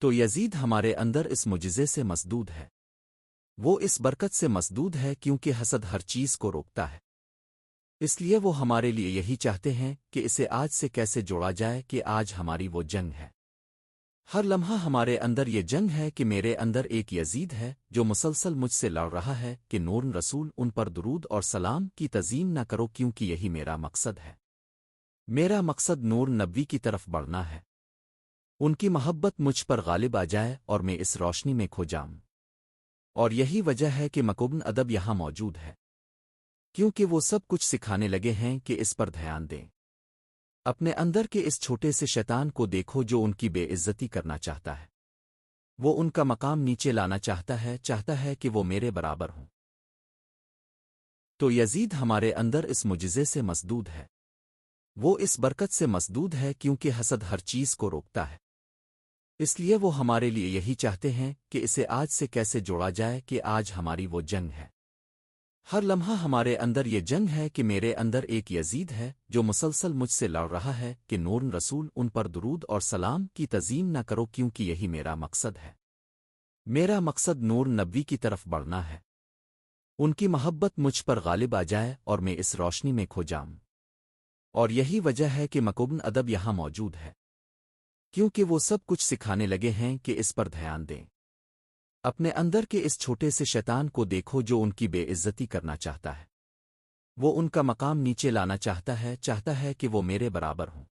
تو یزید ہمارے اندر اس معجزے سے مسدود ہے، وہ اس برکت سے مسدود ہے کیونکہ حسد ہر چیز کو روکتا ہے۔ اس لیے وہ ہمارے لیے یہی چاہتے ہیں کہ اسے آج سے کیسے جوڑا جائے کہ آج ہماری وہ جنگ ہے۔ ہر لمحہ ہمارے اندر یہ جنگ ہے کہ میرے اندر ایک یزید ہے جو مسلسل مجھ سے لڑ رہا ہے کہ نور رسول ان پر درود اور سلام کی تزئین نہ کرو، کیونکہ یہی میرا مقصد ہے۔ میرا مقصد نور نبوی کی طرف بڑھنا ہے، ان کی محبت مجھ پر غالب آ جائے اور میں اس روشنی میں کھو جاؤں۔ اور یہی وجہ ہے کہ مکبن ادب یہاں موجود ہے، کیونکہ وہ سب کچھ سکھانے لگے ہیں کہ اس پر دھیان دیں۔ اپنے اندر کے اس چھوٹے سے شیطان کو دیکھو جو ان کی بے عزتی کرنا چاہتا ہے، وہ ان کا مقام نیچے لانا چاہتا ہے کہ وہ میرے برابر ہوں۔ تو یزید ہمارے اندر اس معجزے سے مسدود ہے، وہ اس برکت سے مسدود ہے کیونکہ حسد ہر چیز کو روکتا ہے۔ اس لیے وہ ہمارے لیے یہی چاہتے ہیں کہ اسے آج سے کیسے جوڑا جائے کہ آج ہماری وہ جنگ ہے۔ ہر لمحہ ہمارے اندر یہ جنگ ہے کہ میرے اندر ایک یزید ہے جو مسلسل مجھ سے لڑ رہا ہے کہ نور رسول ان پر درود اور سلام کی تزئین نہ کرو، کیونکہ یہی میرا مقصد ہے۔ میرا مقصد نور نبوی کی طرف بڑھنا ہے، ان کی محبت مجھ پر غالب آ جائے اور میں اس روشنی میں کھو جاؤں۔ اور یہی وجہ ہے کہ مکبن ادب یہاں موجود ہے، کیونکہ وہ سب کچھ سکھانے لگے ہیں کہ اس پر دھیان دیں۔ اپنے اندر کے اس چھوٹے سے شیطان کو دیکھو جو ان کی بے عزتی کرنا چاہتا ہے، وہ ان کا مقام نیچے لانا چاہتا ہے کہ وہ میرے برابر ہوں۔